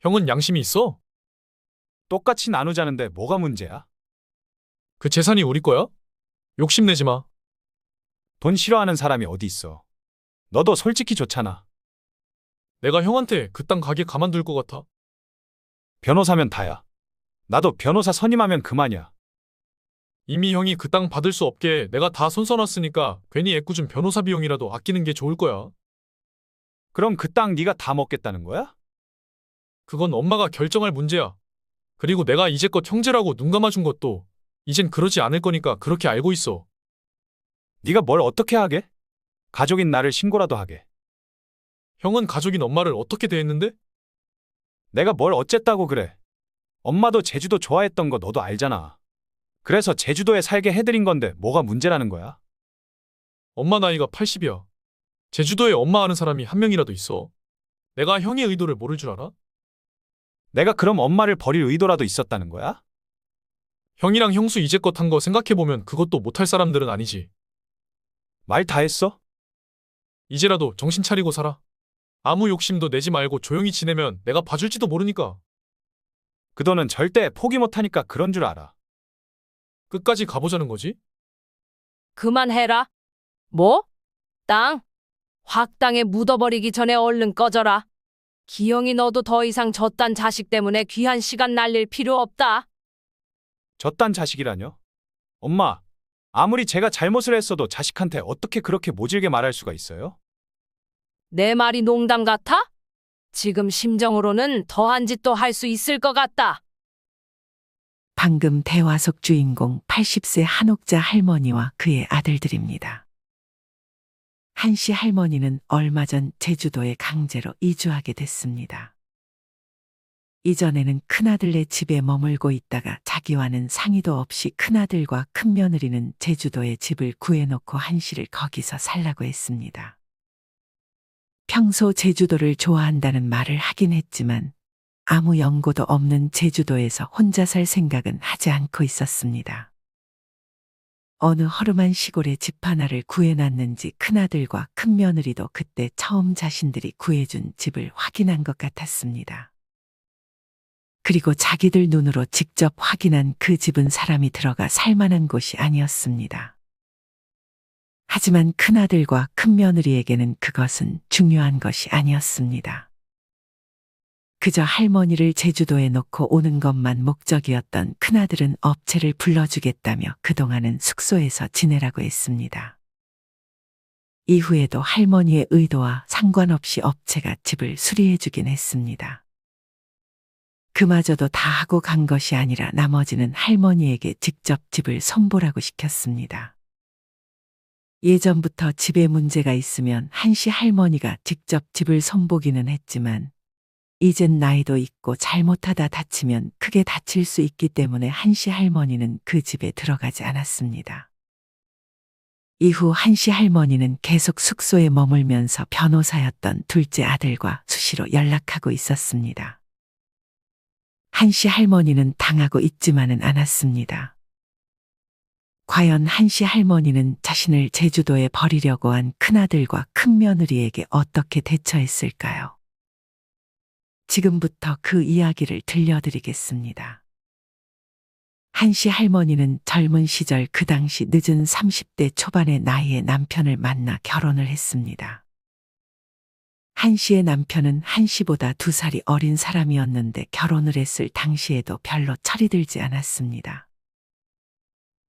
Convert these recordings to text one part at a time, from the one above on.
형은 양심이 있어? 똑같이 나누자는데 뭐가 문제야? 그 재산이 우리 거야? 욕심내지 마. 돈 싫어하는 사람이 어디 있어? 너도 솔직히 좋잖아. 내가 형한테 그 땅 가게 가만둘 것 같아. 변호사면 다야. 나도 변호사 선임하면 그만이야. 이미 형이 그 땅 받을 수 없게 내가 다 손 써놨으니까 괜히 애꿎은 변호사 비용이라도 아끼는 게 좋을 거야. 그럼 그 땅 네가 다 먹겠다는 거야? 그건 엄마가 결정할 문제야. 그리고 내가 이제껏 형제라고 눈 감아준 것도 이젠 그러지 않을 거니까 그렇게 알고 있어. 네가 뭘 어떻게 하게? 가족인 나를 신고라도 하게. 형은 가족인 엄마를 어떻게 대했는데? 내가 뭘 어쨌다고 그래. 엄마도 제주도 좋아했던 거 너도 알잖아. 그래서 제주도에 살게 해드린 건데 뭐가 문제라는 거야? 엄마 나이가 80이야. 제주도에 엄마 아는 사람이 한 명이라도 있어. 내가 형의 의도를 모를 줄 알아? 내가 그럼 엄마를 버릴 의도라도 있었다는 거야? 형이랑 형수 이제껏 한 거 생각해보면 그것도 못할 사람들은 아니지. 말 다 했어? 이제라도 정신 차리고 살아. 아무 욕심도 내지 말고 조용히 지내면 내가 봐줄지도 모르니까. 그 돈은 절대 포기 못하니까 그런 줄 알아. 끝까지 가보자는 거지? 그만해라. 뭐? 땅? 확 땅에 묻어버리기 전에 얼른 꺼져라. 기영이 너도 더 이상 저딴 자식 때문에 귀한 시간 날릴 필요 없다. 저딴 자식이라뇨? 엄마, 아무리 제가 잘못을 했어도 자식한테 어떻게 그렇게 모질게 말할 수가 있어요? 내 말이 농담 같아? 지금 심정으로는 더한 짓도 할 수 있을 것 같다. 방금 대화 속 주인공 80세 한옥자 할머니와 그의 아들들입니다. 한씨 할머니는 얼마 전 제주도에 강제로 이주하게 됐습니다. 이전에는 큰아들네 집에 머물고 있다가 자기와는 상의도 없이 큰아들과 큰며느리는 제주도에 집을 구해놓고 한씨를 거기서 살라고 했습니다. 평소 제주도를 좋아한다는 말을 하긴 했지만 아무 연고도 없는 제주도에서 혼자 살 생각은 하지 않고 있었습니다. 어느 허름한 시골에 집 하나를 구해놨는지 큰아들과 큰며느리도 그때 처음 자신들이 구해준 집을 확인한 것 같았습니다. 그리고 자기들 눈으로 직접 확인한 그 집은 사람이 들어가 살만한 곳이 아니었습니다. 하지만 큰아들과 큰며느리에게는 그것은 중요한 것이 아니었습니다. 그저 할머니를 제주도에 놓고 오는 것만 목적이었던 큰아들은 업체를 불러주겠다며 그동안은 숙소에서 지내라고 했습니다. 이후에도 할머니의 의도와 상관없이 업체가 집을 수리해주긴 했습니다. 그마저도 다 하고 간 것이 아니라 나머지는 할머니에게 직접 집을 손보라고 시켰습니다. 예전부터 집에 문제가 있으면 한씨 할머니가 직접 집을 손보기는 했지만 이젠 나이도 있고 잘못하다 다치면 크게 다칠 수 있기 때문에 한씨 할머니는 그 집에 들어가지 않았습니다. 이후 한씨 할머니는 계속 숙소에 머물면서 변호사였던 둘째 아들과 수시로 연락하고 있었습니다. 한씨 할머니는 당하고 있지만은 않았습니다. 과연 한씨 할머니는 자신을 제주도에 버리려고 한 큰아들과 큰며느리에게 어떻게 대처했을까요? 지금부터 그 이야기를 들려드리겠습니다. 한씨 할머니는 젊은 시절 그 당시 늦은 30대 초반의 나이에 남편을 만나 결혼을 했습니다. 한씨의 남편은 한씨보다 2살이 어린 사람이었는데 결혼을 했을 당시에도 별로 철이 들지 않았습니다.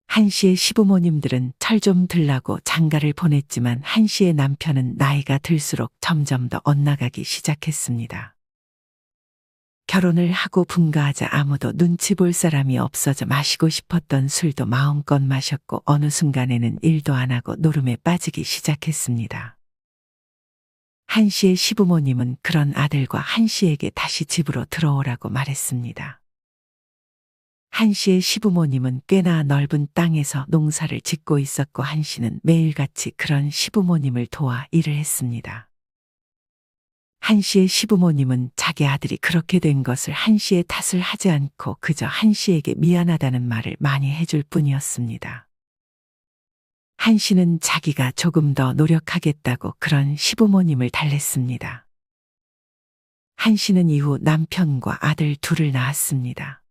한씨의 시부모님들은 철 좀 들라고 장가를 보냈지만 한씨의 남편은 나이가 들수록 점점 더 엇나가기 시작했습니다. 결혼을 하고 분가하자 아무도 눈치 볼 사람이 없어져 마시고 싶었던 술도 마음껏 마셨고 어느 순간에는 일도 안 하고 노름에 빠지기 시작했습니다. 한씨의 시부모님은 그런 아들과 한씨에게 다시 집으로 들어오라고 말했습니다. 한씨의 시부모님은 꽤나 넓은 땅에서 농사를 짓고 있었고 한씨는 매일같이 그런 시부모님을 도와 일을 했습니다. 한씨의 시부모님은 자기 아들이 그렇게 된 것을 한씨의 탓을 하지 않고 그저 한씨에게 미안하다는 말을 많이 해줄 뿐이었습니다. 한씨는 자기가 조금 더 노력하겠다고 그런 시부모님을 달랬습니다. 한 씨는 이후 남편과 아들 둘을 낳았습니다.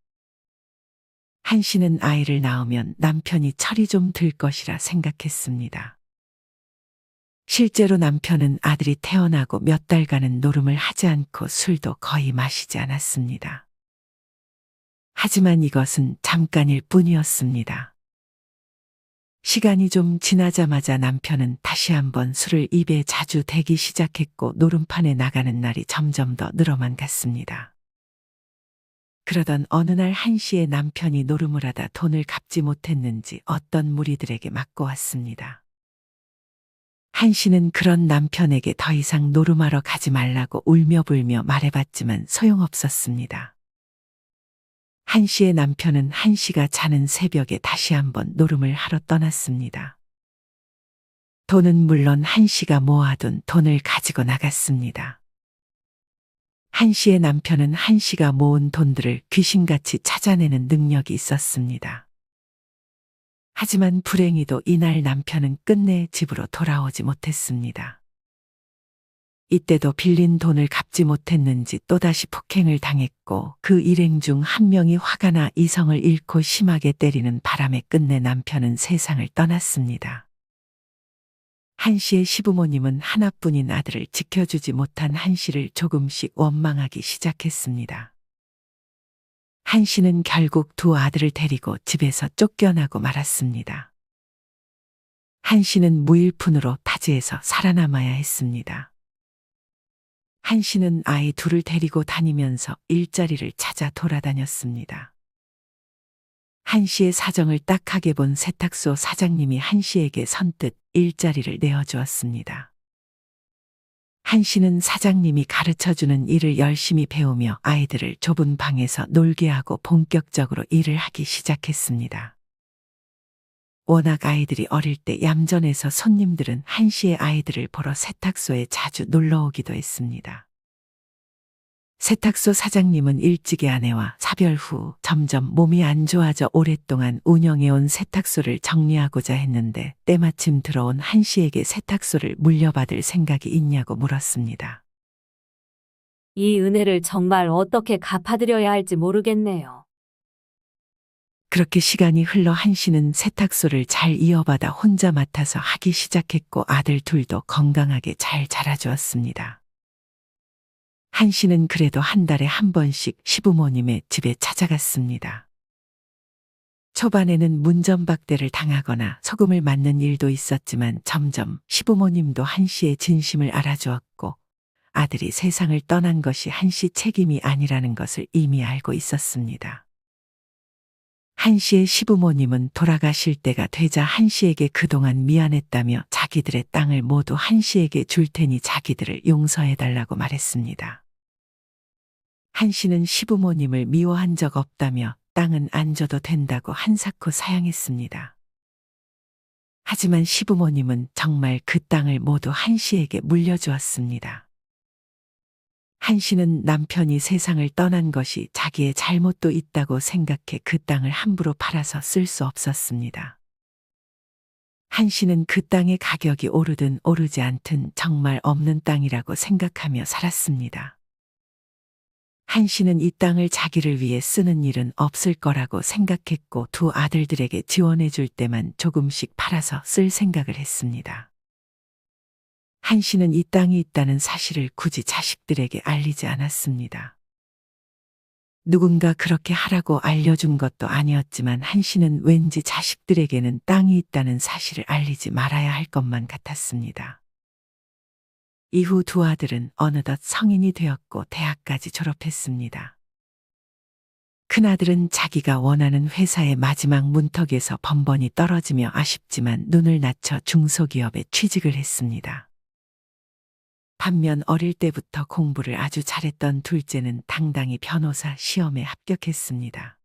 한 씨는 아이를 낳으면 남편이 철이 좀 들 것이라 생각했습니다. 실제로 남편은 아들이 태어나고 몇 달간은 노름을 하지 않고 술도 거의 마시지 않았습니다. 하지만 이것은 잠깐일 뿐이었습니다. 시간이 좀 지나자마자 남편은 다시 한번 술을 입에 자주 대기 시작했고 노름판에 나가는 날이 점점 더 늘어만 갔습니다. 그러던 어느 날 한 씨의 남편이 노름을 하다 돈을 갚지 못했는지 어떤 무리들에게 맞고 왔습니다. 한 씨는 그런 남편에게 더 이상 노름하러 가지 말라고 울며불며 말해봤지만 소용없었습니다. 한 씨의 남편은 한 씨가 자는 새벽에 다시 한번 노름을 하러 떠났습니다. 돈은 물론 한 씨가 모아둔 돈을 가지고 나갔습니다. 한 씨의 남편은 한 씨가 모은 돈들을 귀신같이 찾아내는 능력이 있었습니다. 하지만 불행히도 이날 남편은 끝내 집으로 돌아오지 못했습니다. 이때도 빌린 돈을 갚지 못했는지 또다시 폭행을 당했고 그 일행 중 한 명이 화가 나 이성을 잃고 심하게 때리는 바람에 끝내 남편은 세상을 떠났습니다. 한 씨의 시부모님은 하나뿐인 아들을 지켜주지 못한 한 씨를 조금씩 원망하기 시작했습니다. 한 씨는 결국 두 아들을 데리고 집에서 쫓겨나고 말았습니다. 한 씨는 무일푼으로 타지에서 살아남아야 했습니다. 한 씨는 아이 둘을 데리고 다니면서 일자리를 찾아 돌아다녔습니다. 한 씨의 사정을 딱하게 본 세탁소 사장님이 한 씨에게 선뜻 일자리를 내어주었습니다. 한 씨는 사장님이 가르쳐주는 일을 열심히 배우며 아이들을 좁은 방에서 놀게 하고 본격적으로 일을 하기 시작했습니다. 워낙 아이들이 어릴 때 얌전해서 손님들은 한 씨의 아이들을 보러 세탁소에 자주 놀러 오기도 했습니다. 세탁소 사장님은 일찍이 아내와 사별 후 점점 몸이 안 좋아져 오랫동안 운영해온 세탁소를 정리하고자 했는데 때마침 들어온 한 씨에게 세탁소를 물려받을 생각이 있냐고 물었습니다. 이 은혜를 정말 어떻게 갚아드려야 할지 모르겠네요. 그렇게 시간이 흘러 한 씨는 세탁소를 잘 이어받아 혼자 맡아서 하기 시작했고 아들 둘도 건강하게 잘 자라주었습니다. 한 씨는 그래도 한 달에 한 번씩 시부모님의 집에 찾아갔습니다. 초반에는 문전박대를 당하거나 소금을 맞는 일도 있었지만 점점 시부모님도 한 씨의 진심을 알아주었고 아들이 세상을 떠난 것이 한 씨 책임이 아니라는 것을 이미 알고 있었습니다. 한 씨의 시부모님은 돌아가실 때가 되자 한 씨에게 그동안 미안했다며 자기들의 땅을 모두 한 씨에게 줄 테니 자기들을 용서해달라고 말했습니다. 한 씨는 시부모님을 미워한 적 없다며 땅은 안 줘도 된다고 한사코 사양했습니다. 하지만 시부모님은 정말 그 땅을 모두 한 씨에게 물려주었습니다. 한 씨는 남편이 세상을 떠난 것이 자기의 잘못도 있다고 생각해 그 땅을 함부로 팔아서 쓸 수 없었습니다. 한 씨는 그 땅의 가격이 오르든 오르지 않든 정말 없는 땅이라고 생각하며 살았습니다. 한 씨는 이 땅을 자기를 위해 쓰는 일은 없을 거라고 생각했고 두 아들들에게 지원해 줄 때만 조금씩 팔아서 쓸 생각을 했습니다. 한 씨는 이 땅이 있다는 사실을 굳이 자식들에게 알리지 않았습니다. 누군가 그렇게 하라고 알려준 것도 아니었지만 한 씨는 왠지 자식들에게는 땅이 있다는 사실을 알리지 말아야 할 것만 같았습니다. 이후 두 아들은 어느덧 성인이 되었고 대학까지 졸업했습니다. 큰아들은 자기가 원하는 회사의 마지막 문턱에서 번번이 떨어지며 아쉽지만 눈을 낮춰 중소기업에 취직을 했습니다. 반면 어릴 때부터 공부를 아주 잘했던 둘째는 당당히 변호사 시험에 합격했습니다.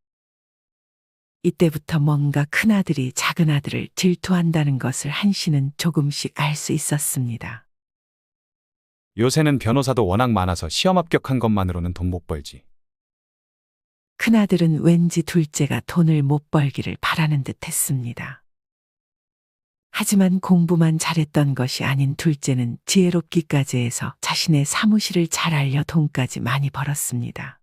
이때부터 뭔가 큰아들이 작은아들을 질투한다는 것을 한 씨는 조금씩 알 수 있었습니다. 요새는 변호사도 워낙 많아서 시험 합격한 것만으로는 돈 못 벌지. 큰아들은 왠지 둘째가 돈을 못 벌기를 바라는 듯 했습니다. 하지만 공부만 잘했던 것이 아닌 둘째는 지혜롭기까지 해서 자신의 사무실을 잘 알려 돈까지 많이 벌었습니다.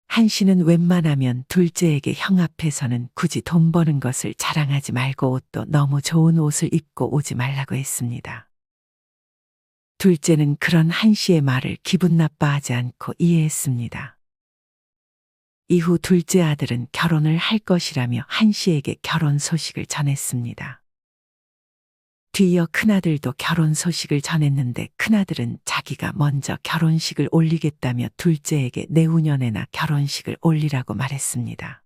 한씨는 웬만하면 둘째에게 형 앞에서는 굳이 돈 버는 것을 자랑하지 말고 옷도 너무 좋은 옷을 입고 오지 말라고 했습니다. 둘째는 그런 한씨의 말을 기분 나빠하지 않고 이해했습니다. 이후 둘째 아들은 결혼을 할 것이라며 한씨에게 결혼 소식을 전했습니다. 뒤이어 큰아들도 결혼 소식을 전했는데 큰아들은 자기가 먼저 결혼식을 올리겠다며 둘째에게 내후년에나 결혼식을 올리라고 말했습니다.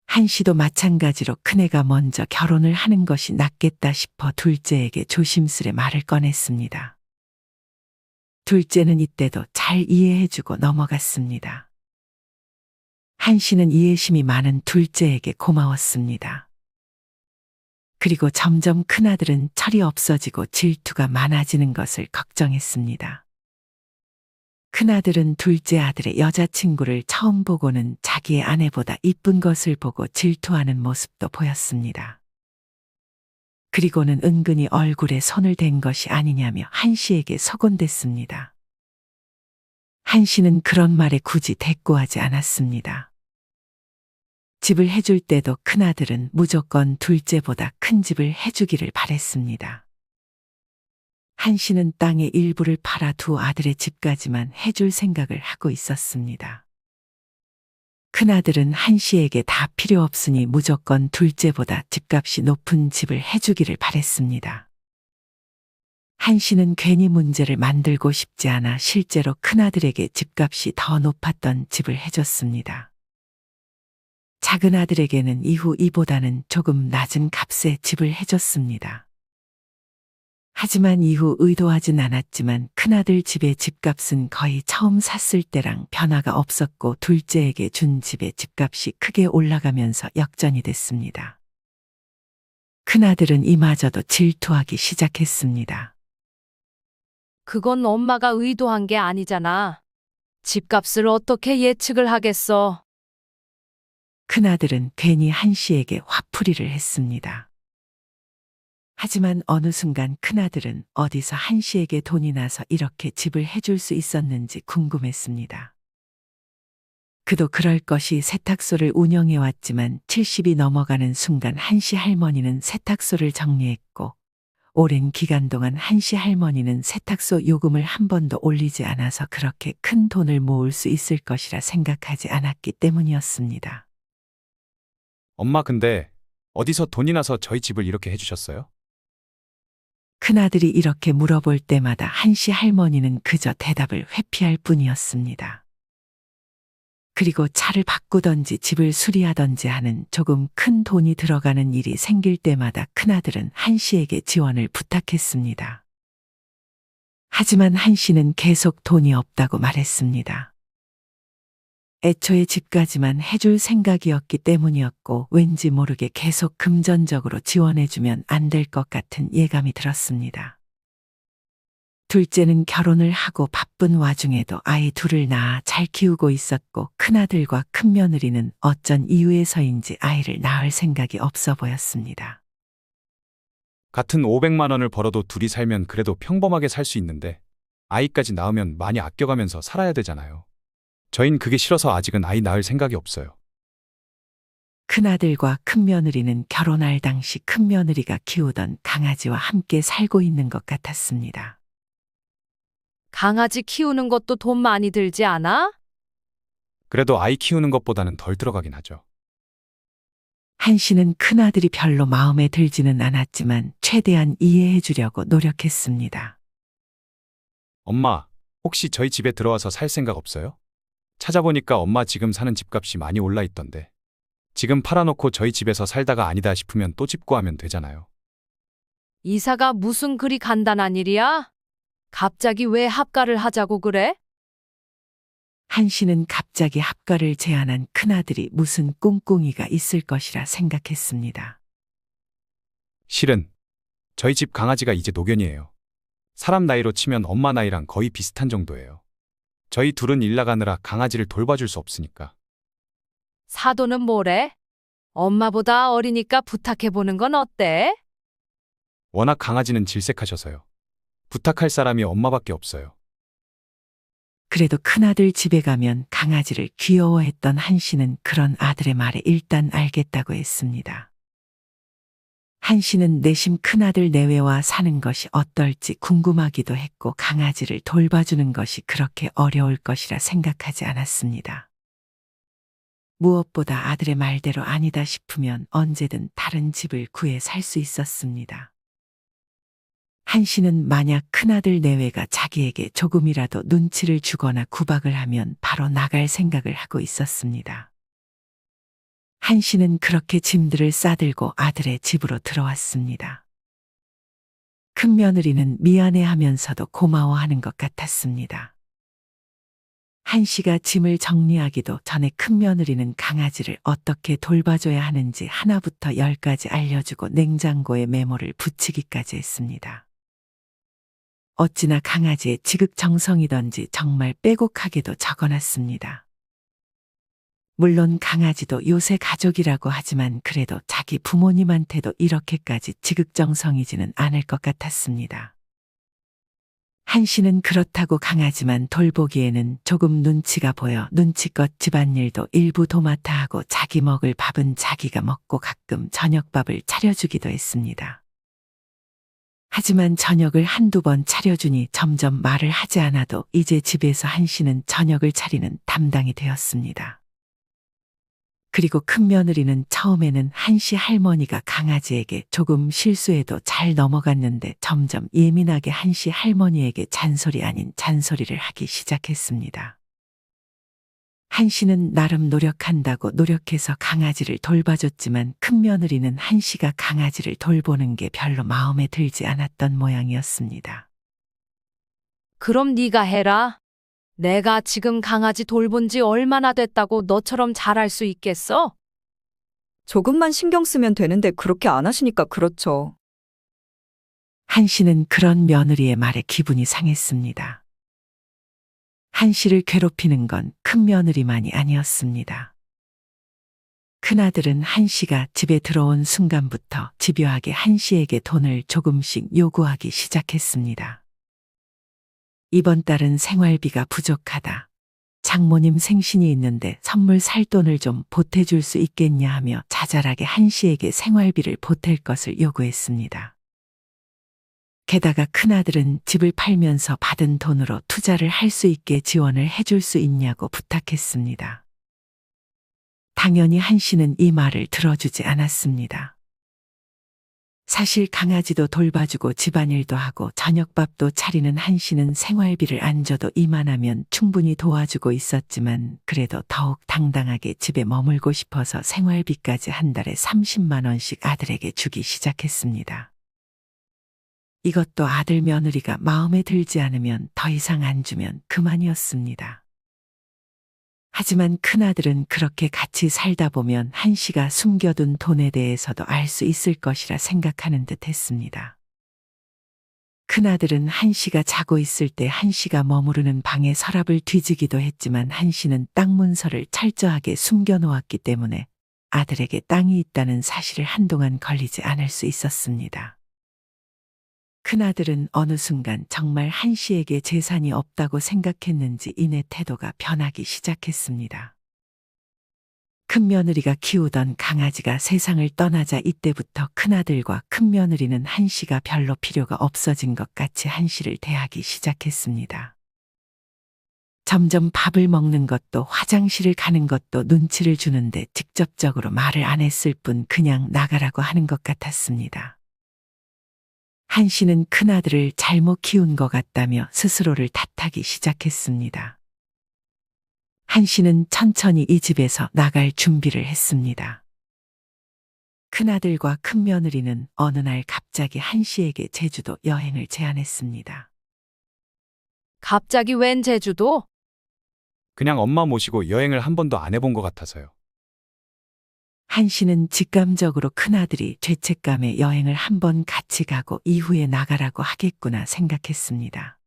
한씨도 마찬가지로 큰애가 먼저 결혼을 하는 것이 낫겠다 싶어 둘째에게 조심스레 말을 꺼냈습니다. 둘째는 이때도 잘 이해해주고 넘어갔습니다. 한씨는 이해심이 많은 둘째에게 고마웠습니다. 그리고 점점 큰아들은 철이 없어지고 질투가 많아지는 것을 걱정했습니다. 큰아들은 둘째 아들의 여자친구를 처음 보고는 자기의 아내보다 이쁜 것을 보고 질투하는 모습도 보였습니다. 그리고는 은근히 얼굴에 손을 댄 것이 아니냐며 한씨에게 서곤댔습니다. 한씨는 그런 말에 굳이 대꾸하지 않았습니다. 집을 해줄 때도 큰아들은 무조건 둘째보다 큰 집을 해주기를 바랬습니다. 한씨는 땅의 일부를 팔아 두 아들의 집까지만 해줄 생각을 하고 있었습니다. 큰아들은 한씨에게 다 필요 없으니 무조건 둘째보다 집값이 높은 집을 해주기를 바랬습니다. 한씨는 괜히 문제를 만들고 싶지 않아 실제로 큰아들에게 집값이 더 높았던 집을 해줬습니다. 작은 아들에게는 이후 이보다는 조금 낮은 값의 집을 해줬습니다. 하지만 이후 의도하진 않았지만 큰아들 집의 집값은 거의 처음 샀을 때랑 변화가 없었고 둘째에게 준 집의 집값이 크게 올라가면서 역전이 됐습니다. 큰아들은 이마저도 질투하기 시작했습니다. 그건 엄마가 의도한 게 아니잖아. 집값을 어떻게 예측을 하겠어? 큰아들은 괜히 한씨에게 화풀이를 했습니다. 하지만 어느 순간 큰아들은 어디서 한씨에게 돈이 나서 이렇게 집을 해줄 수 있었는지 궁금했습니다. 그도 그럴 것이 세탁소를 운영해왔지만 70이 넘어가는 순간 한씨 할머니는 세탁소를 정리했고 오랜 기간 동안 한씨 할머니는 세탁소 요금을 한 번도 올리지 않아서 그렇게 큰 돈을 모을 수 있을 것이라 생각하지 않았기 때문이었습니다. 엄마 근데 어디서 돈이 나서 저희 집을 이렇게 해주셨어요? 큰아들이 이렇게 물어볼 때마다 한씨 할머니는 그저 대답을 회피할 뿐이었습니다. 그리고 차를 바꾸던지 집을 수리하던지 하는 조금 큰 돈이 들어가는 일이 생길 때마다 큰아들은 한씨에게 지원을 부탁했습니다. 하지만 한씨는 계속 돈이 없다고 말했습니다. 애초에 집까지만 해줄 생각이었기 때문이었고 왠지 모르게 계속 금전적으로 지원해주면 안 될 것 같은 예감이 들었습니다. 둘째는 결혼을 하고 바쁜 와중에도 아이 둘을 낳아 잘 키우고 있었고 큰아들과 큰며느리는 어쩐 이유에서인지 아이를 낳을 생각이 없어 보였습니다. 같은 500만 원을 벌어도 둘이 살면 그래도 평범하게 살 수 있는데 아이까지 낳으면 많이 아껴가면서 살아야 되잖아요. 저흰 그게 싫어서 아직은 아이 낳을 생각이 없어요. 큰아들과 큰며느리는 결혼할 당시 큰며느리가 키우던 강아지와 함께 살고 있는 것 같았습니다. 강아지 키우는 것도 돈 많이 들지 않아? 그래도 아이 키우는 것보다는 덜 들어가긴 하죠. 한씨는 큰아들이 별로 마음에 들지는 않았지만 최대한 이해해 주려고 노력했습니다. 엄마, 혹시 저희 집에 들어와서 살 생각 없어요? 찾아보니까 엄마 지금 사는 집값이 많이 올라 있던데. 지금 팔아놓고 저희 집에서 살다가 아니다 싶으면 또 집 구하면 되잖아요. 이사가 무슨 그리 간단한 일이야? 갑자기 왜 합가를 하자고 그래? 한씨는 갑자기 합가를 제안한 큰아들이 무슨 꿍꿍이가 있을 것이라 생각했습니다. 실은 저희 집 강아지가 이제 노견이에요. 사람 나이로 치면 엄마 나이랑 거의 비슷한 정도예요. 저희 둘은 일 나가느라 강아지를 돌봐줄 수 없으니까. 사돈은 뭐래? 엄마보다 어리니까 부탁해보는 건 어때? 워낙 강아지는 질색하셔서요. 부탁할 사람이 엄마밖에 없어요. 그래도 큰아들 집에 가면 강아지를 귀여워했던 한씨는 그런 아들의 말에 일단 알겠다고 했습니다. 한씨는 내심 큰아들 내외와 사는 것이 어떨지 궁금하기도 했고 강아지를 돌봐주는 것이 그렇게 어려울 것이라 생각하지 않았습니다. 무엇보다 아들의 말대로 아니다 싶으면 언제든 다른 집을 구해 살 수 있었습니다. 한씨는 만약 큰아들 내외가 자기에게 조금이라도 눈치를 주거나 구박을 하면 바로 나갈 생각을 하고 있었습니다. 한씨는 그렇게 짐들을 싸들고 아들의 집으로 들어왔습니다. 큰 며느리는 미안해하면서도 고마워하는 것 같았습니다. 한씨가 짐을 정리하기도 전에 큰 며느리는 강아지를 어떻게 돌봐줘야 하는지 하나부터 열까지 알려주고 냉장고에 메모를 붙이기까지 했습니다. 어찌나 강아지의 지극정성이던지 정말 빼곡하게도 적어놨습니다. 물론 강아지도 요새 가족이라고 하지만 그래도 자기 부모님한테도 이렇게까지 지극정성이지는 않을 것 같았습니다. 한씨는 그렇다고 강아지만 돌보기에는 조금 눈치가 보여 눈치껏 집안일도 일부 도맡아 하고 자기 먹을 밥은 자기가 먹고 가끔 저녁밥을 차려주기도 했습니다. 하지만 저녁을 한두 번 차려주니 점점 말을 하지 않아도 이제 집에서 한씨는 저녁을 차리는 담당이 되었습니다. 그리고 큰 며느리는 처음에는 한씨 할머니가 강아지에게 조금 실수해도 잘 넘어갔는데 점점 예민하게 한씨 할머니에게 잔소리 아닌 잔소리를 하기 시작했습니다. 한씨는 나름 노력한다고 노력해서 강아지를 돌봐줬지만 큰 며느리는 한씨가 강아지를 돌보는 게 별로 마음에 들지 않았던 모양이었습니다. 그럼 네가 해라. 내가 지금 강아지 돌본 지 얼마나 됐다고 너처럼 잘할 수 있겠어? 조금만 신경 쓰면 되는데 그렇게 안 하시니까 그렇죠. 한씨는 그런 며느리의 말에 기분이 상했습니다. 한씨를 괴롭히는 건 큰 며느리만이 아니었습니다. 큰아들은 한씨가 집에 들어온 순간부터 집요하게 한씨에게 돈을 조금씩 요구하기 시작했습니다. 이번 달은 생활비가 부족하다. 장모님 생신이 있는데 선물 살 돈을 좀 보태줄 수 있겠냐 하며 자잘하게 한씨에게 생활비를 보탤 것을 요구했습니다. 게다가 큰아들은 집을 팔면서 받은 돈으로 투자를 할 수 있게 지원을 해줄 수 있냐고 부탁했습니다. 당연히 한씨는 이 말을 들어주지 않았습니다. 사실 강아지도 돌봐주고 집안일도 하고 저녁밥도 차리는 한씨는 생활비를 안 줘도 이만하면 충분히 도와주고 있었지만 그래도 더욱 당당하게 집에 머물고 싶어서 생활비까지 한 달에 30만 원씩 아들에게 주기 시작했습니다. 이것도 아들 며느리가 마음에 들지 않으면 더 이상 안 주면 그만이었습니다. 하지만 큰아들은 그렇게 같이 살다 보면 한씨가 숨겨둔 돈에 대해서도 알 수 있을 것이라 생각하는 듯 했습니다. 큰아들은 한씨가 자고 있을 때 한씨가 머무르는 방의 서랍을 뒤지기도 했지만 한씨는 땅 문서를 철저하게 숨겨놓았기 때문에 아들에게 땅이 있다는 사실을 한동안 걸리지 않을 수 있었습니다. 큰아들은 어느 순간 정말 한씨에게 재산이 없다고 생각했는지 이내 태도가 변하기 시작했습니다. 큰며느리가 키우던 강아지가 세상을 떠나자 이때부터 큰아들과 큰며느리는 한씨가 별로 필요가 없어진 것 같이 한씨를 대하기 시작했습니다. 점점 밥을 먹는 것도 화장실을 가는 것도 눈치를 주는데 직접적으로 말을 안 했을 뿐 그냥 나가라고 하는 것 같았습니다. 한씨는 큰아들을 잘못 키운 것 같다며 스스로를 탓하기 시작했습니다. 한씨는 천천히 이 집에서 나갈 준비를 했습니다. 큰아들과 큰며느리는 어느 날 갑자기 한씨에게 제주도 여행을 제안했습니다. 갑자기 웬 제주도? 그냥 엄마 모시고 여행을 한 번도 안 해본 것 같아서요. 한씨는 직감적으로 큰아들이 죄책감에 여행을 한번 같이 가고 이후에 나가라고 하겠구나 생각했습니다.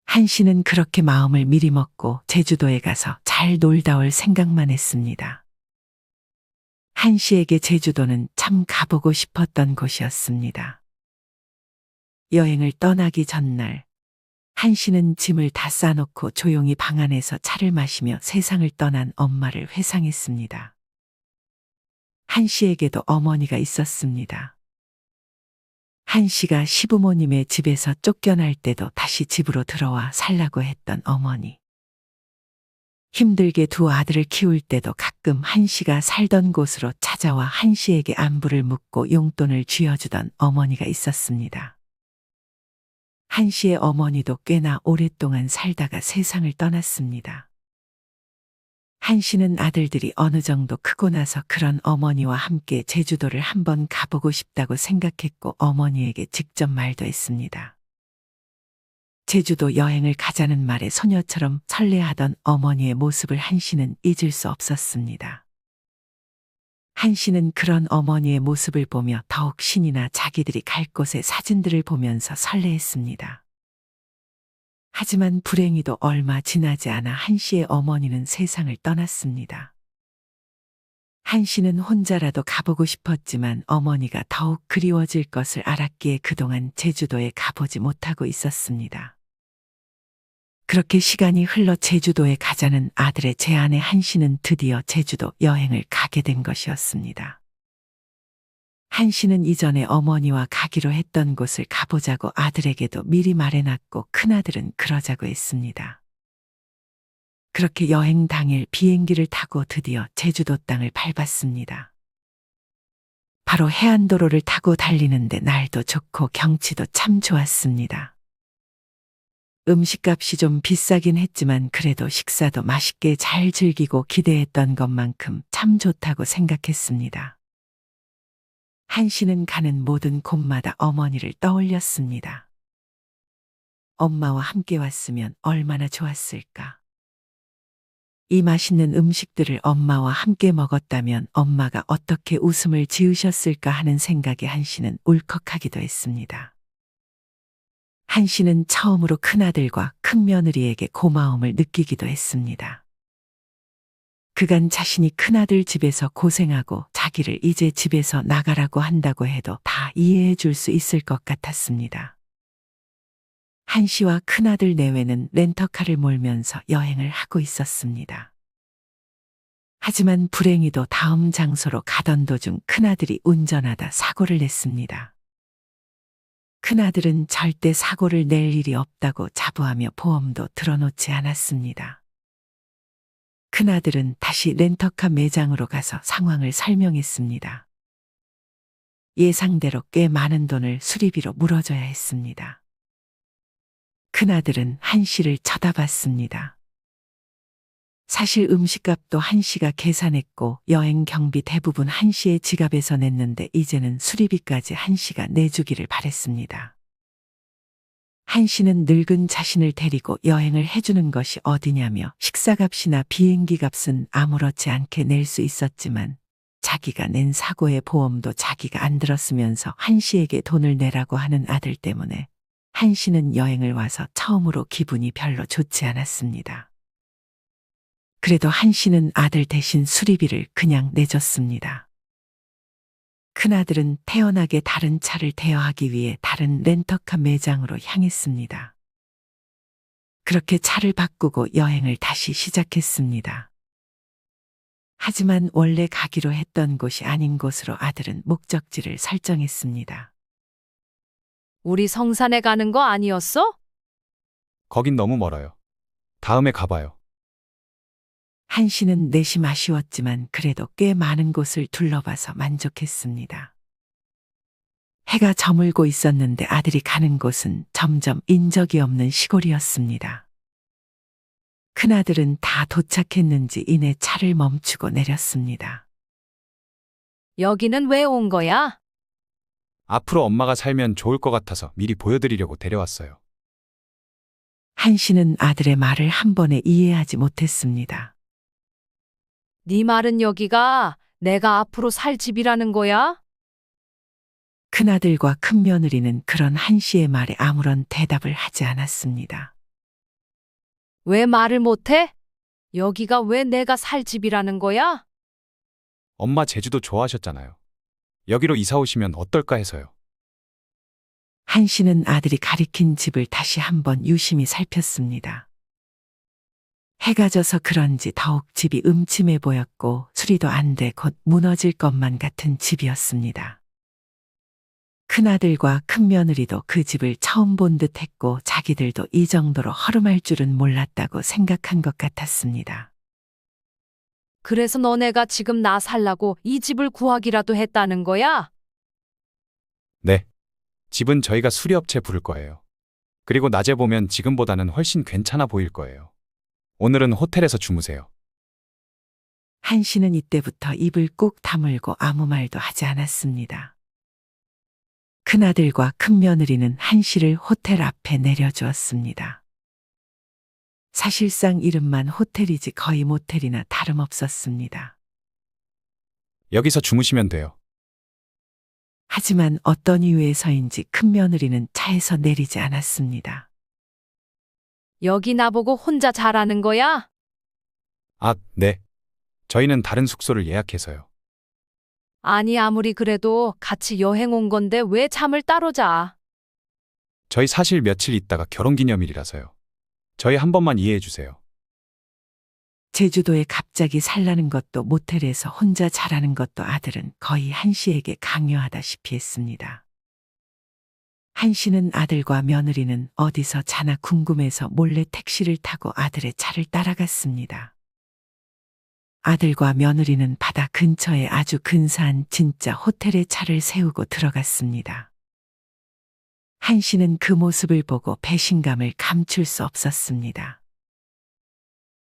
한씨는 그렇게 마음을 미리 먹고 제주도에 가서 잘 놀다 올 생각만 했습니다. 한 씨에게 제주도는 참 가보고 싶었던 곳이었습니다. 여행을 떠나기 전날, 한 씨는 짐을 다 싸놓고 조용히 방 안에서 차를 마시며 세상을 떠난 엄마를 회상했습니다. 한 씨에게도 어머니가 있었습니다. 한 씨가 시부모님의 집에서 쫓겨날 때도 다시 집으로 들어와 살라고 했던 어머니. 힘들게 두 아들을 키울 때도 가끔 한 씨가 살던 곳으로 찾아와 한 씨에게 안부를 묻고 용돈을 쥐어주던 어머니가 있었습니다. 한 씨의 어머니도 꽤나 오랫동안 살다가 세상을 떠났습니다. 한 씨는 아들들이 어느 정도 크고 나서 그런 어머니와 함께 제주도를 한번 가보고 싶다고 생각했고 어머니에게 직접 말도 했습니다. 제주도 여행을 가자는 말에 소녀처럼 설레하던 어머니의 모습을 한 씨는 잊을 수 없었습니다. 한 씨는 그런 어머니의 모습을 보며 더욱 신이 나 자기들이 갈 곳의 사진들을 보면서 설레했습니다. 하지만 불행히도 얼마 지나지 않아 한 씨의 어머니는 세상을 떠났습니다. 한 씨는 혼자라도 가보고 싶었지만 어머니가 더욱 그리워질 것을 알았기에 그동안 제주도에 가보지 못하고 있었습니다. 그렇게 시간이 흘러 제주도에 가자는 아들의 제안에 한 씨는 드디어 제주도 여행을 가게 된 것이었습니다. 한 씨는 이전에 어머니와 가기로 했던 곳을 가보자고 아들에게도 미리 말해놨고 큰아들은 그러자고 했습니다. 그렇게 여행 당일 비행기를 타고 드디어 제주도 땅을 밟았습니다. 바로 해안도로를 타고 달리는데 날도 좋고 경치도 참 좋았습니다. 음식값이 좀 비싸긴 했지만 그래도 식사도 맛있게 잘 즐기고 기대했던 것만큼 참 좋다고 생각했습니다. 한 씨는 가는 모든 곳마다 어머니를 떠올렸습니다. 엄마와 함께 왔으면 얼마나 좋았을까. 이 맛있는 음식들을 엄마와 함께 먹었다면 엄마가 어떻게 웃음을 지으셨을까 하는 생각에 한 씨는 울컥하기도 했습니다. 한 씨는 처음으로 큰아들과 큰며느리에게 고마움을 느끼기도 했습니다. 그간 자신이 큰아들 집에서 고생하고 자기를 이제 집에서 나가라고 한다고 해도 다 이해해 줄 수 있을 것 같았습니다. 한 씨와 큰아들 내외는 렌터카를 몰면서 여행을 하고 있었습니다. 하지만 불행히도 다음 장소로 가던 도중 큰아들이 운전하다 사고를 냈습니다. 큰아들은 절대 사고를 낼 일이 없다고 자부하며 보험도 들어놓지 않았습니다. 큰아들은 다시 렌터카 매장으로 가서 상황을 설명했습니다. 예상대로 꽤 많은 돈을 수리비로 물어줘야 했습니다. 큰아들은 한 씨를 쳐다봤습니다. 사실 음식값도 한 씨가 계산했고 여행 경비 대부분 한 씨의 지갑에서 냈는데 이제는 수리비까지 한 씨가 내주기를 바랬습니다. 한 씨는 늙은 자신을 데리고 여행을 해주는 것이 어디냐며 식사값이나 비행기 값은 아무렇지 않게 낼 수 있었지만 자기가 낸 사고의 보험도 자기가 안 들었으면서 한 씨에게 돈을 내라고 하는 아들 때문에 한 씨는 여행을 와서 처음으로 기분이 별로 좋지 않았습니다. 그래도 한 씨는 아들 대신 수리비를 그냥 내줬습니다. 큰아들은 태연하게 다른 차를 대여하기 위해 다른 렌터카 매장으로 향했습니다. 그렇게 차를 바꾸고 여행을 다시 시작했습니다. 하지만 원래 가기로 했던 곳이 아닌 곳으로 아들은 목적지를 설정했습니다. 우리 성산에 가는 거 아니었어? 거긴 너무 멀어요. 다음에 가봐요. 한 씨는 내심 아쉬웠지만 그래도 꽤 많은 곳을 둘러봐서 만족했습니다. 해가 저물고 있었는데 아들이 가는 곳은 점점 인적이 없는 시골이었습니다. 큰아들은 다 도착했는지 이내 차를 멈추고 내렸습니다. 여기는 왜 온 거야? 앞으로 엄마가 살면 좋을 것 같아서 미리 보여드리려고 데려왔어요. 한 씨는 아들의 말을 한 번에 이해하지 못했습니다. 네 말은 여기가 내가 앞으로 살 집이라는 거야? 큰아들과 큰며느리는 그런 한 씨의 말에 아무런 대답을 하지 않았습니다. 왜 말을 못해? 여기가 왜 내가 살 집이라는 거야? 엄마 제주도 좋아하셨잖아요. 여기로 이사 오시면 어떨까 해서요. 한 씨는 아들이 가리킨 집을 다시 한번 유심히 살폈습니다. 해가 져서 그런지 더욱 집이 음침해 보였고 수리도 안 돼 곧 무너질 것만 같은 집이었습니다. 큰아들과 큰며느리도 그 집을 처음 본 듯했고 자기들도 이 정도로 허름할 줄은 몰랐다고 생각한 것 같았습니다. 그래서 너네가 지금 나 살라고 이 집을 구하기라도 했다는 거야? 네. 집은 저희가 수리업체 부를 거예요. 그리고 낮에 보면 지금보다는 훨씬 괜찮아 보일 거예요. 오늘은 호텔에서 주무세요. 한 씨는 이때부터 입을 꾹 다물고 아무 말도 하지 않았습니다. 큰아들과 큰며느리는 한 씨를 호텔 앞에 내려주었습니다. 사실상 이름만 호텔이지 거의 모텔이나 다름없었습니다. 여기서 주무시면 돼요. 하지만 어떤 이유에서인지 큰며느리는 차에서 내리지 않았습니다. 여기 나보고 혼자 자라는 거야? 아, 네. 저희는 다른 숙소를 예약해서요. 아니, 아무리 그래도 같이 여행 온 건데 왜 잠을 따로 자? 저희 사실 며칠 있다가 결혼기념일이라서요. 저희 한 번만 이해해 주세요. 제주도에 갑자기 살라는 것도 모텔에서 혼자 자라는 것도 아들은 거의 한 씨에게 강요하다시피 했습니다. 한 씨는 아들과 며느리는 어디서 자나 궁금해서 몰래 택시를 타고 아들의 차를 따라갔습니다. 아들과 며느리는 바다 근처에 아주 근사한 진짜 호텔에 차를 세우고 들어갔습니다. 한 씨는 그 모습을 보고 배신감을 감출 수 없었습니다.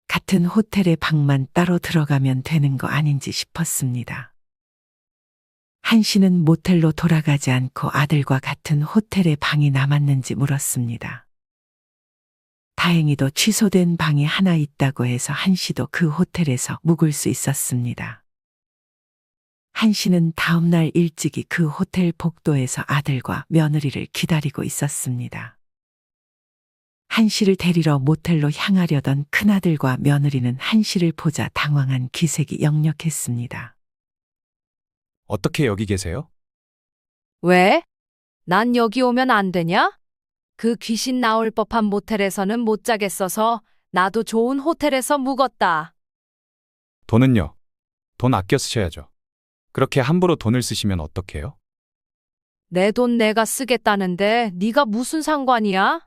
같은 호텔의 방만 따로 들어가면 되는 거 아닌지 싶었습니다. 한 씨는 모텔로 돌아가지 않고 아들과 같은 호텔에 방이 남았는지 물었습니다. 다행히도 취소된 방이 하나 있다고 해서 한 씨도 그 호텔에서 묵을 수 있었습니다. 한 씨는 다음 날 일찍이 그 호텔 복도에서 아들과 며느리를 기다리고 있었습니다. 한 씨를 데리러 모텔로 향하려던 큰아들과 며느리는 한 씨를 보자 당황한 기색이 역력했습니다. 어떻게 여기 계세요? 왜? 난 여기 오면 안 되냐? 그 귀신 나올 법한 모텔에서는 못 자겠어서 나도 좋은 호텔에서 묵었다. 돈은요? 돈 아껴 쓰셔야죠. 그렇게 함부로 돈을 쓰시면 어떡해요? 내 돈 내가 쓰겠다는데 네가 무슨 상관이야?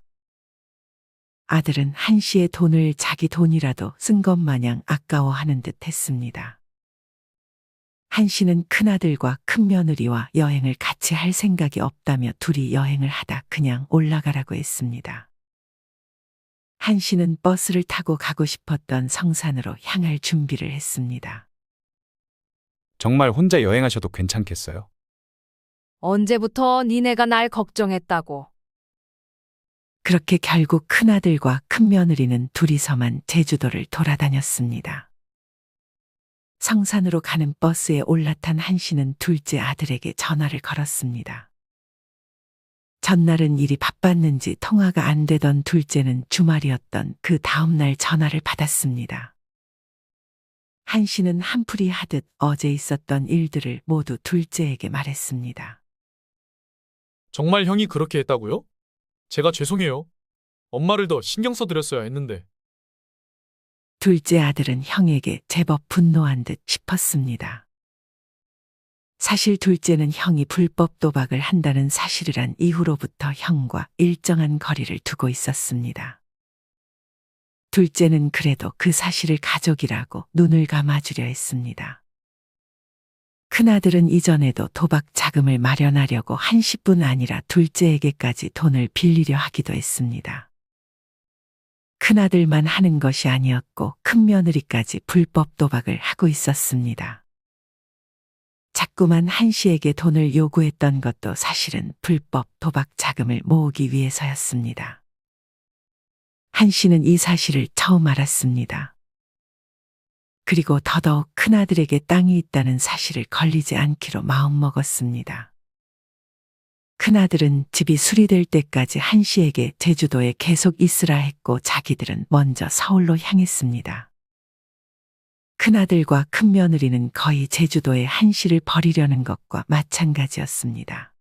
아들은 한 씨의 돈을 자기 돈이라도 쓴 것 마냥 아까워하는 듯 했습니다. 한 씨는 큰아들과 큰며느리와 여행을 같이 할 생각이 없다며 둘이 여행을 하다 그냥 올라가라고 했습니다. 한 씨는 버스를 타고 가고 싶었던 성산으로 향할 준비를 했습니다. 정말 혼자 여행하셔도 괜찮겠어요? 언제부터 니네가 날 걱정했다고. 그렇게 결국 큰아들과 큰며느리는 둘이서만 제주도를 돌아다녔습니다. 성산으로 가는 버스에 올라탄 한 씨는 둘째 아들에게 전화를 걸었습니다. 전날은 일이 바빴는지 통화가 안 되던 둘째는 주말이었던 그 다음날 전화를 받았습니다. 한 씨는 한풀이 하듯 어제 있었던 일들을 모두 둘째에게 말했습니다. 정말 형이 그렇게 했다고요? 제가 죄송해요. 엄마를 더 신경 써드렸어야 했는데. 둘째 아들은 형에게 제법 분노한 듯 싶었습니다. 사실 둘째는 형이 불법 도박을 한다는 사실을 안 이후로부터 형과 일정한 거리를 두고 있었습니다. 둘째는 그래도 그 사실을 가족이라고 눈을 감아주려 했습니다. 큰아들은 이전에도 도박 자금을 마련하려고 한 씨뿐 아니라 둘째에게까지 돈을 빌리려 하기도 했습니다. 큰아들만 하는 것이 아니었고 큰며느리까지 불법 도박을 하고 있었습니다. 자꾸만 한 씨에게 돈을 요구했던 것도 사실은 불법 도박 자금을 모으기 위해서였습니다. 한 씨는 이 사실을 처음 알았습니다. 그리고 더더욱 큰아들에게 땅이 있다는 사실을 걸리지 않기로 마음먹었습니다. 큰아들은 집이 수리될 때까지 한 씨에게 제주도에 계속 있으라 했고 자기들은 먼저 서울로 향했습니다. 큰아들과 큰며느리는 거의 제주도의 한씨를 버리려는 것과 마찬가지였습니다.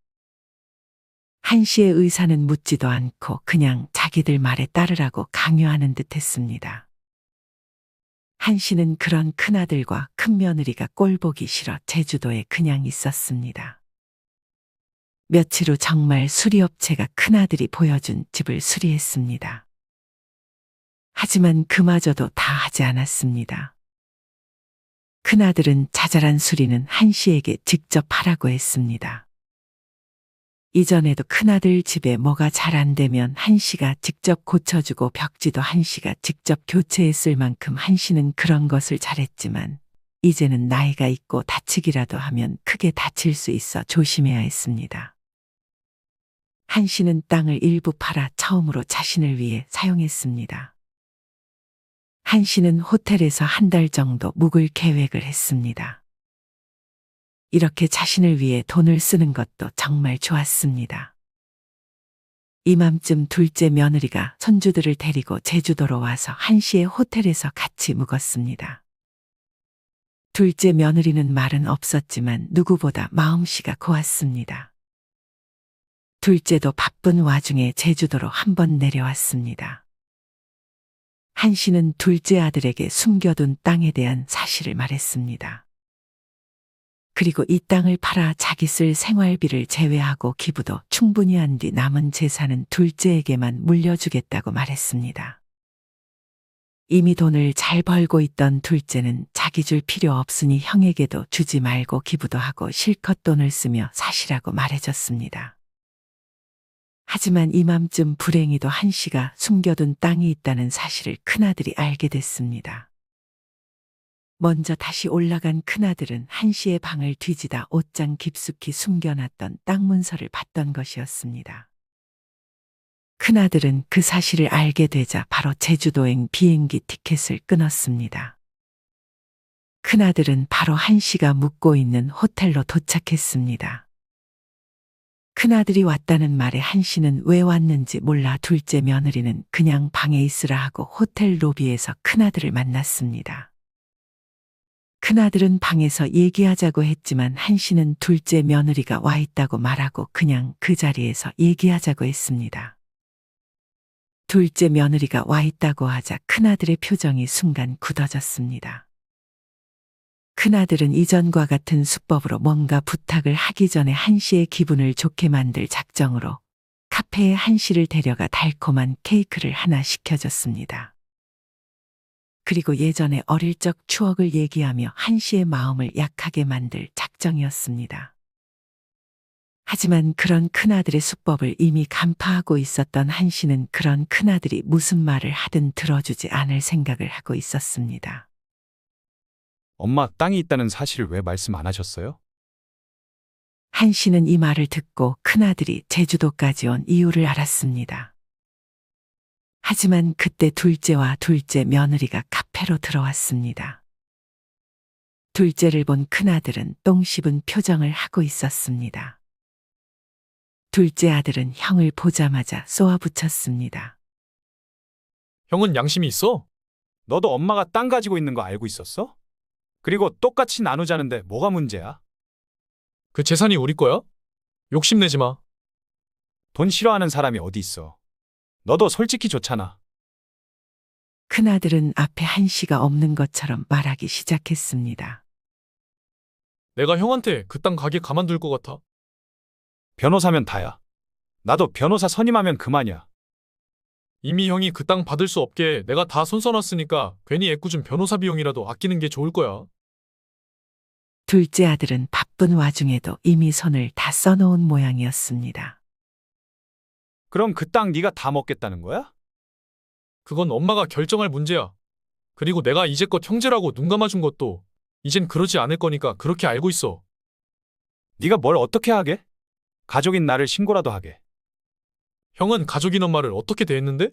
한씨의 의사는 묻지도 않고 그냥 자기들 말에 따르라고 강요하는 듯 했습니다. 한씨는 그런 큰아들과 큰며느리가 꼴보기 싫어 제주도에 그냥 있었습니다. 며칠 후 정말 수리업체가 큰아들이 보여준 집을 수리했습니다. 하지만 그마저도 다 하지 않았습니다. 큰아들은 자잘한 수리는 한씨에게 직접 하라고 했습니다. 이전에도 큰아들 집에 뭐가 잘 안 되면 한씨가 직접 고쳐주고 벽지도 한씨가 직접 교체했을 만큼 한씨는 그런 것을 잘했지만 이제는 나이가 있고 다치기라도 하면 크게 다칠 수 있어 조심해야 했습니다. 한씨는 땅을 일부 팔아 처음으로 자신을 위해 사용했습니다. 한씨는 호텔에서 한 달 정도 묵을 계획을 했습니다. 이렇게 자신을 위해 돈을 쓰는 것도 정말 좋았습니다. 이맘쯤 둘째 며느리가 손주들을 데리고 제주도로 와서 한씨의 호텔에서 같이 묵었습니다. 둘째 며느리는 말은 없었지만 누구보다 마음씨가 고왔습니다. 둘째도 바쁜 와중에 제주도로 한번 내려왔습니다. 한씨는 둘째 아들에게 숨겨둔 땅에 대한 사실을 말했습니다. 그리고 이 땅을 팔아 자기 쓸 생활비를 제외하고 기부도 충분히 한 뒤 남은 재산은 둘째에게만 물려주겠다고 말했습니다. 이미 돈을 잘 벌고 있던 둘째는 자기 줄 필요 없으니 형에게도 주지 말고 기부도 하고 실컷 돈을 쓰며 사시라고 말해줬습니다. 하지만 이맘쯤 불행히도 한씨가 숨겨둔 땅이 있다는 사실을 큰아들이 알게 됐습니다. 먼저 다시 올라간 큰아들은 한씨의 방을 뒤지다 옷장 깊숙이 숨겨놨던 땅 문서를 봤던 것이었습니다. 큰아들은 그 사실을 알게 되자 바로 제주도행 비행기 티켓을 끊었습니다. 큰아들은 바로 한씨가 묵고 있는 호텔로 도착했습니다. 큰아들이 왔다는 말에 한씨는 왜 왔는지 몰라 둘째 며느리는 그냥 방에 있으라 하고 호텔 로비에서 큰아들을 만났습니다. 큰아들은 방에서 얘기하자고 했지만 한씨는 둘째 며느리가 와 있다고 말하고 그냥 그 자리에서 얘기하자고 했습니다. 둘째 며느리가 와 있다고 하자 큰아들의 표정이 순간 굳어졌습니다. 큰아들은 이전과 같은 수법으로 뭔가 부탁을 하기 전에 한씨의 기분을 좋게 만들 작정으로 카페에 한씨를 데려가 달콤한 케이크를 하나 시켜줬습니다. 그리고 예전에 어릴 적 추억을 얘기하며 한씨의 마음을 약하게 만들 작정이었습니다. 하지만 그런 큰아들의 수법을 이미 간파하고 있었던 한씨는 그런 큰아들이 무슨 말을 하든 들어주지 않을 생각을 하고 있었습니다. 엄마, 땅이 있다는 사실을 왜 말씀 안 하셨어요? 한씨는 이 말을 듣고 큰아들이 제주도까지 온 이유를 알았습니다. 하지만 그때 둘째와 둘째 며느리가 카페로 들어왔습니다. 둘째를 본 큰아들은 똥 씹은 표정을 하고 있었습니다. 둘째 아들은 형을 보자마자 쏘아붙였습니다. 형은 양심이 있어? 너도 엄마가 땅 가지고 있는 거 알고 있었어? 그리고 똑같이 나누자는데 뭐가 문제야? 그 재산이 우리 거야? 욕심내지 마. 돈 싫어하는 사람이 어디 있어? 너도 솔직히 좋잖아. 큰아들은 앞에 한씨가 없는 것처럼 말하기 시작했습니다. 내가 형한테 그 땅 가게 가만둘 것 같아. 변호사면 다야. 나도 변호사 선임하면 그만이야. 이미 형이 그 땅 받을 수 없게 내가 다 손 써놨으니까 괜히 애꿎은 변호사 비용이라도 아끼는 게 좋을 거야. 둘째 아들은 바쁜 와중에도 이미 손을 다 써놓은 모양이었습니다. 그럼 그 땅 네가 다 먹겠다는 거야? 그건 엄마가 결정할 문제야. 그리고 내가 이제껏 형제라고 눈 감아준 것도 이젠 그러지 않을 거니까 그렇게 알고 있어. 네가 뭘 어떻게 하게? 가족인 나를 신고라도 하게. 형은 가족인 엄마를 어떻게 대했는데?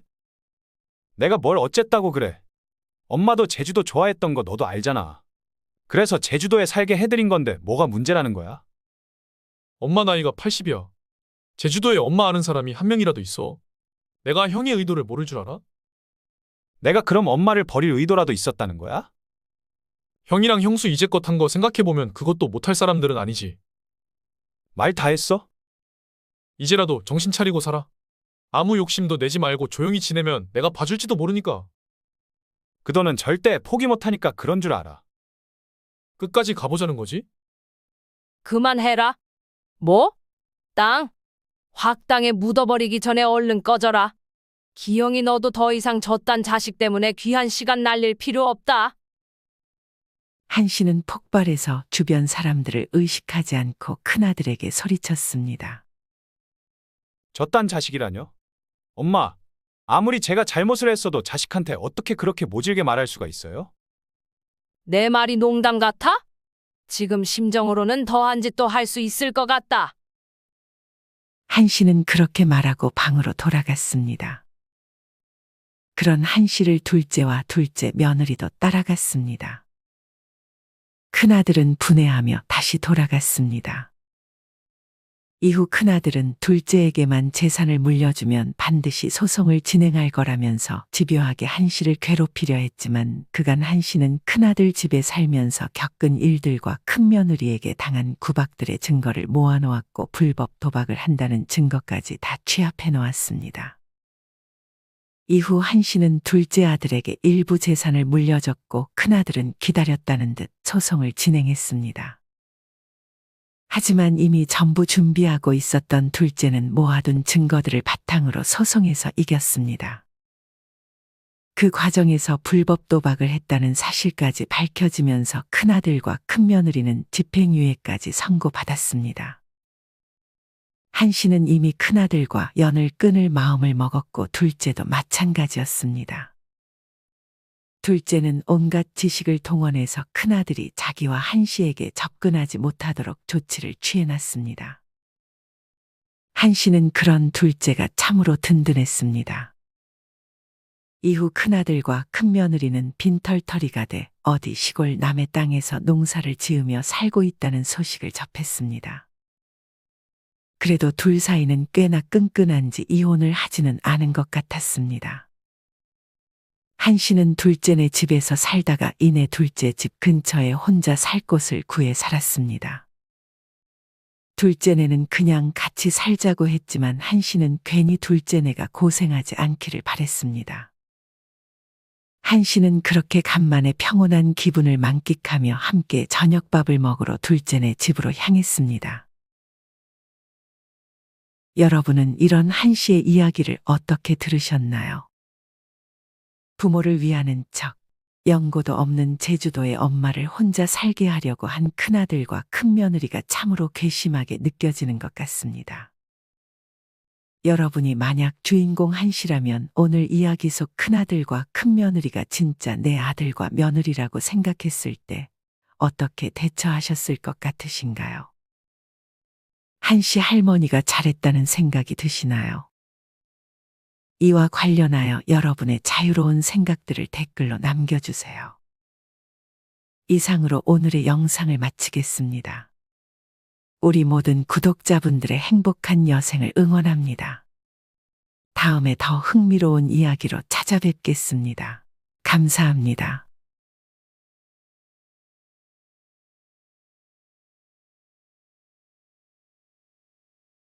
내가 뭘 어쨌다고 그래. 엄마도 제주도 좋아했던 거 너도 알잖아. 그래서 제주도에 살게 해드린 건데 뭐가 문제라는 거야? 엄마 나이가 80이야. 제주도에 엄마 아는 사람이 한 명이라도 있어. 내가 형의 의도를 모를 줄 알아? 내가 그럼 엄마를 버릴 의도라도 있었다는 거야? 형이랑 형수 이제껏 한 거 생각해보면 그것도 못할 사람들은 아니지. 말 다 했어? 이제라도 정신 차리고 살아. 아무 욕심도 내지 말고 조용히 지내면 내가 봐줄지도 모르니까. 그 돈은 절대 포기 못하니까 그런 줄 알아. 끝까지 가보자는 거지? 그만해라. 뭐? 땅? 확 땅에 묻어버리기 전에 얼른 꺼져라. 기영이 너도 더 이상 저딴 자식 때문에 귀한 시간 날릴 필요 없다. 한 씨는 폭발해서 주변 사람들을 의식하지 않고 큰아들에게 소리쳤습니다. 저딴 자식이라뇨? 엄마, 아무리 제가 잘못을 했어도 자식한테 어떻게 그렇게 모질게 말할 수가 있어요? 내 말이 농담 같아? 지금 심정으로는 더한 짓도 할 수 있을 것 같다. 한 씨는 그렇게 말하고 방으로 돌아갔습니다. 그런 한 씨를 둘째와 둘째 며느리도 따라갔습니다. 큰아들은 분해하며 다시 돌아갔습니다. 이후 큰아들은 둘째에게만 재산을 물려주면 반드시 소송을 진행할 거라면서 집요하게 한 씨를 괴롭히려 했지만 그간 한 씨는 큰아들 집에 살면서 겪은 일들과 큰며느리에게 당한 구박들의 증거를 모아놓았고 불법 도박을 한다는 증거까지 다 취합해 놓았습니다. 이후 한 씨는 둘째 아들에게 일부 재산을 물려줬고 큰아들은 기다렸다는 듯 소송을 진행했습니다. 하지만 이미 전부 준비하고 있었던 둘째는 모아둔 증거들을 바탕으로 소송에서 이겼습니다. 그 과정에서 불법 도박을 했다는 사실까지 밝혀지면서 큰아들과 큰며느리는 집행유예까지 선고받았습니다. 한 씨는 이미 큰아들과 연을 끊을 마음을 먹었고 둘째도 마찬가지였습니다. 둘째는 온갖 지식을 동원해서 큰아들이 자기와 한 씨에게 접근하지 못하도록 조치를 취해놨습니다. 한 씨는 그런 둘째가 참으로 든든했습니다. 이후 큰아들과 큰며느리는 빈털터리가 돼 어디 시골 남의 땅에서 농사를 지으며 살고 있다는 소식을 접했습니다. 그래도 둘 사이는 꽤나 끈끈한지 이혼을 하지는 않은 것 같았습니다. 한 씨는 둘째네 집에서 살다가 이내 둘째 집 근처에 혼자 살 곳을 구해 살았습니다. 둘째네는 그냥 같이 살자고 했지만 한 씨는 괜히 둘째네가 고생하지 않기를 바랬습니다. 한 씨는 그렇게 간만에 평온한 기분을 만끽하며 함께 저녁밥을 먹으러 둘째네 집으로 향했습니다. 여러분은 이런 한 씨의 이야기를 어떻게 들으셨나요? 부모를 위하는 척, 연고도 없는 제주도의 엄마를 혼자 살게 하려고 한 큰아들과 큰며느리가 참으로 괘씸하게 느껴지는 것 같습니다. 여러분이 만약 주인공 한 씨라면 오늘 이야기 속 큰아들과 큰며느리가 진짜 내 아들과 며느리라고 생각했을 때 어떻게 대처하셨을 것 같으신가요? 한 씨 할머니가 잘했다는 생각이 드시나요? 이와 관련하여 여러분의 자유로운 생각들을 댓글로 남겨주세요. 이상으로 오늘의 영상을 마치겠습니다. 우리 모든 구독자분들의 행복한 여생을 응원합니다. 다음에 더 흥미로운 이야기로 찾아뵙겠습니다. 감사합니다.